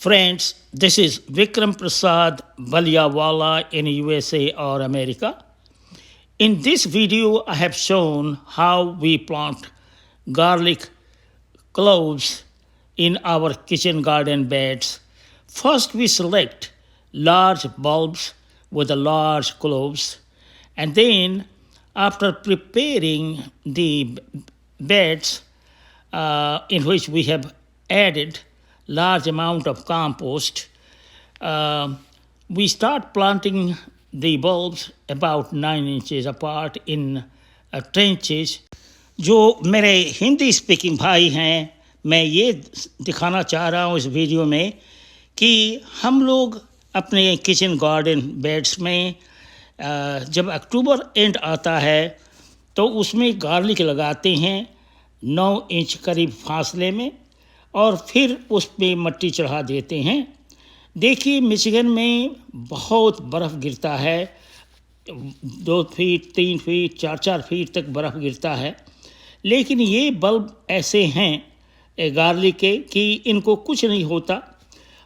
Friends, this is Vikram Prasad Valiawala in USA or America. In this video, I have shown how we plant garlic cloves in our kitchen garden beds. First, we select large bulbs with the large cloves, and then, after preparing the beds in which we have added large amount of compost, uh, we start planting the bulbs about 9 inches apart in trenches. जो मेरे Hindi speaking भाई हैं, मैं ये दिखाना चाह रहा हूँ इस वीडियो में कि हम लोग अपने किचन गार्डन बेड्स में जब अक्टूबर एंड आता है तो उसमें गार्लिक लगाते हैं 9 इंच करीब फासले में और फिर उस पर मट्टी चढ़ा देते हैं। देखिए, मिशिगन में बहुत बर्फ़ गिरता है, 2 फीट 3 फीट 4 फीट तक बर्फ़ गिरता है, लेकिन ये बल्ब ऐसे हैं गार्लिक के कि इनको कुछ नहीं होता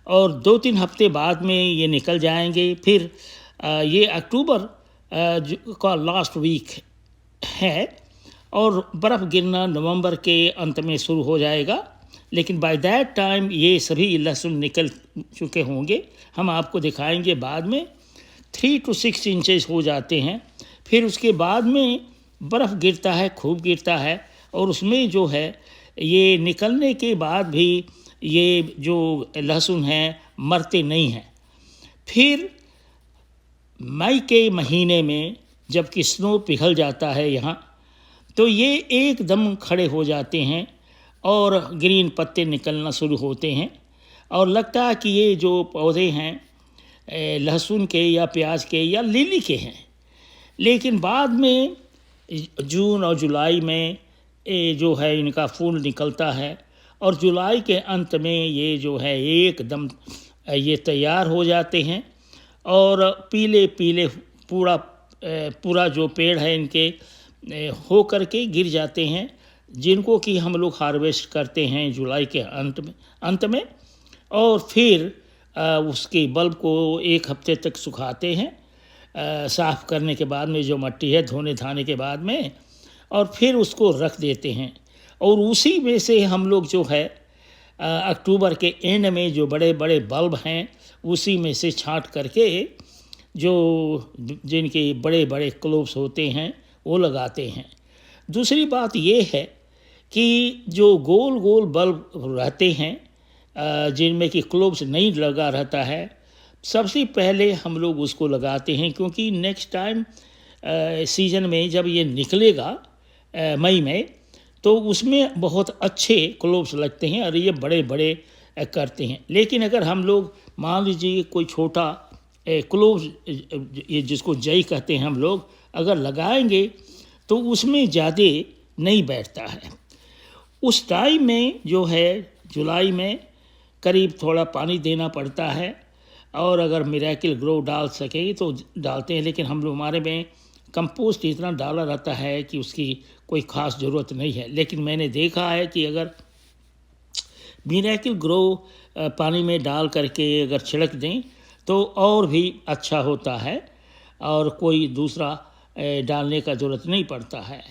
और 2-3 हफ्ते बाद में ये निकल जाएंगे। फिर ये अक्टूबर का लास्ट वीक है और बर्फ़ गिरना नवंबर के अंत में शुरू हो जाएगा, लेकिन बाय दैट टाइम ये सभी लहसुन निकल चुके होंगे। हम आपको दिखाएंगे बाद में 3 to 6 इंचेस हो जाते हैं। फिर उसके बाद में बर्फ़ गिरता है, खूब गिरता है, और उसमें जो है ये निकलने के बाद भी ये जो लहसुन हैं मरते नहीं हैं। फिर मई के महीने में जबकि स्नो पिघल जाता है यहाँ, तो ये एकदम खड़े हो जाते हैं और ग्रीन पत्ते निकलना शुरू होते हैं और लगता है कि ये जो पौधे हैं लहसुन के या प्याज के या लिली के हैं। लेकिन बाद में जून और जुलाई में जो है इनका फूल निकलता है और जुलाई के अंत में ये जो है एकदम ये तैयार हो जाते हैं और पीले पीले पूरा जो पेड़ है इनके हो करके गिर जाते हैं, जिनको कि हम लोग हार्वेस्ट करते हैं जुलाई के अंत में और फिर उसके बल्ब को 1 हफ्ते तक सुखाते हैं साफ़ करने के बाद में, जो मट्टी है धोने धाने के बाद में, और फिर उसको रख देते हैं। और उसी में से हम लोग जो है अक्टूबर के एंड में जो बड़े बड़े बल्ब हैं उसी में से छांट करके जो जिनके बड़े बड़े क्लोव्स होते हैं वो लगाते हैं। दूसरी बात ये है कि जो गोल गोल बल्ब रहते हैं जिनमें कि क्लोव्स नहीं लगा रहता है, सबसे पहले हम लोग उसको लगाते हैं, क्योंकि नेक्स्ट टाइम सीज़न में जब ये निकलेगा मई में, तो उसमें बहुत अच्छे क्लोव्स लगते हैं और ये बड़े बड़े करते हैं। लेकिन अगर हम लोग मान लीजिए कोई छोटा क्लोव्स, ये जिसको जई कहते हैं हम लोग, अगर लगाएंगे तो उसमें ज़्यादा नहीं बैठता है। उस टाइम में जो है जुलाई में करीब थोड़ा पानी देना पड़ता है और अगर मिरेकल ग्रो डाल सके तो डालते हैं, लेकिन हम लोग हमारे में कंपोस्ट इतना डाला रहता है कि उसकी कोई ख़ास ज़रूरत नहीं है। लेकिन मैंने देखा है कि अगर मिरेकल ग्रो पानी में डाल करके अगर छिड़क दें तो और भी अच्छा होता है और कोई दूसरा डालने का ज़रूरत नहीं पड़ता है।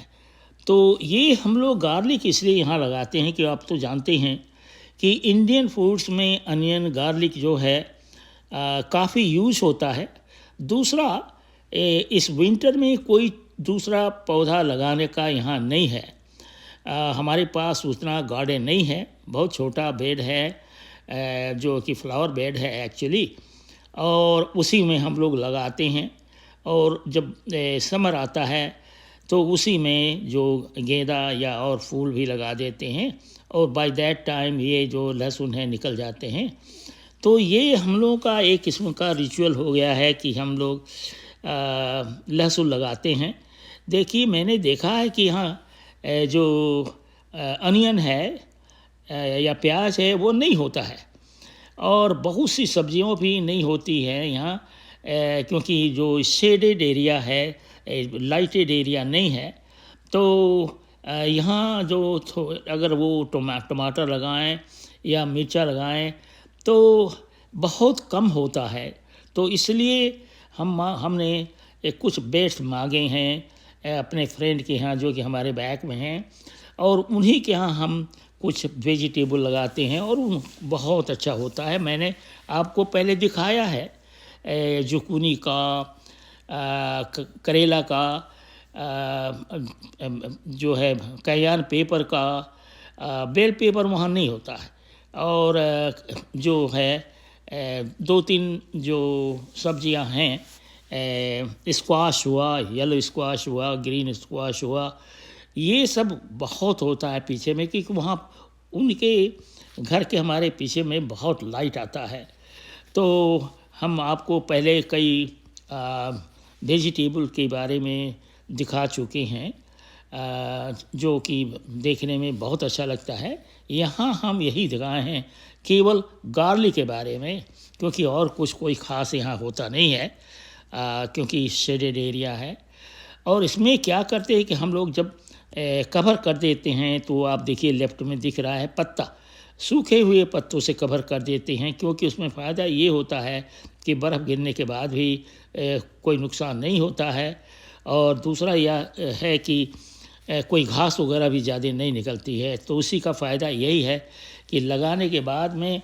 तो ये हम लोग गार्लिक इसलिए यहाँ लगाते हैं कि आप तो जानते हैं कि इंडियन फूड्स में अनियन गार्लिक जो है काफ़ी यूज़ होता है। दूसरा, इस विंटर में कोई दूसरा पौधा लगाने का यहाँ नहीं है, हमारे पास उतना गार्डन नहीं है, बहुत छोटा बेड है जो कि फ्लावर बेड है एक्चुअली, और उसी में हम लोग लगाते हैं। और जब समर आता है तो उसी में जो गेंदा या और फूल भी लगा देते हैं और बाय दैट टाइम ये जो लहसुन है निकल जाते हैं। तो ये हम लोगों का एक किस्म का रिचुअल हो गया है कि हम लोग लहसुन लगाते हैं। देखिए, मैंने देखा है कि यहाँ जो अनियन है या प्याज है वो नहीं होता है और बहुत सी सब्जियों भी नहीं होती है यहाँ, क्योंकि जो शेडेड एरिया है, लाइटेड एरिया नहीं है। तो यहाँ जो अगर वो टमाटर लगाएं या मिर्चा लगाएं तो बहुत कम होता है। तो इसलिए हमने कुछ बेड्स मांगे हैं अपने फ्रेंड के यहाँ जो कि हमारे बैक में हैं, और उन्हीं के यहाँ हम कुछ वेजिटेबल लगाते हैं और बहुत अच्छा होता है। मैंने आपको पहले दिखाया है जुकूनी का, करेला का, जो है कैयान पेपर का, बेल पेपर वहाँ नहीं होता है, और जो है 2-3 जो सब्जियां हैं, स्क्वाश हुआ, येलो स्क्वाश हुआ, ग्रीन स्क्वाश हुआ, ये सब बहुत होता है पीछे में, क्योंकि वहाँ उनके घर के हमारे पीछे में बहुत लाइट आता है। तो हम आपको पहले कई वेजिटेबल के बारे में दिखा चुके हैं जो कि देखने में बहुत अच्छा लगता है। यहाँ हम यही दिखाए हैं केवल गार्लिक के बारे में, क्योंकि और कुछ कोई ख़ास यहाँ होता नहीं है, क्योंकि शेडेड एरिया है। और इसमें क्या करते हैं कि हम लोग जब कवर कर देते हैं, तो आप देखिए लेफ्ट में दिख रहा है पत्ता, सूखे हुए पत्तों से कवर कर देते हैं, क्योंकि उसमें फ़ायदा ये होता है कि बर्फ़ गिरने के बाद भी कोई नुकसान नहीं होता है। और दूसरा यह है कि कोई घास वगैरह भी ज़्यादा नहीं निकलती है। तो उसी का फ़ायदा यही है कि लगाने के बाद में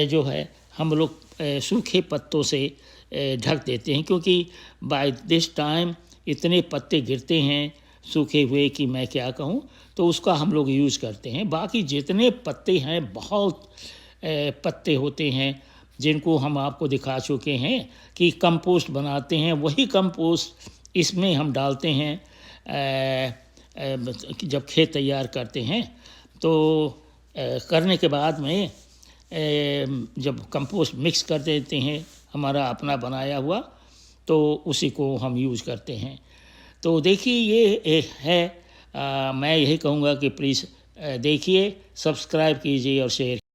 जो है हम लोग सूखे पत्तों से ढक देते हैं, क्योंकि बाय दिस टाइम इतने पत्ते गिरते हैं सूखे हुए कि मैं क्या कहूँ। तो उसका हम लोग यूज़ करते हैं। बाकी जितने पत्ते हैं, बहुत पत्ते होते हैं जिनको हम आपको दिखा चुके हैं कि कंपोस्ट बनाते हैं, वही कंपोस्ट इसमें हम डालते हैं जब खेत तैयार करते हैं। तो करने के बाद में जब कंपोस्ट मिक्स कर देते हैं हमारा अपना बनाया हुआ, तो उसी को हम यूज़ करते हैं। तो देखिए ये है, मैं यही कहूँगा कि प्लीज़ देखिए, सब्सक्राइब कीजिए और शेयर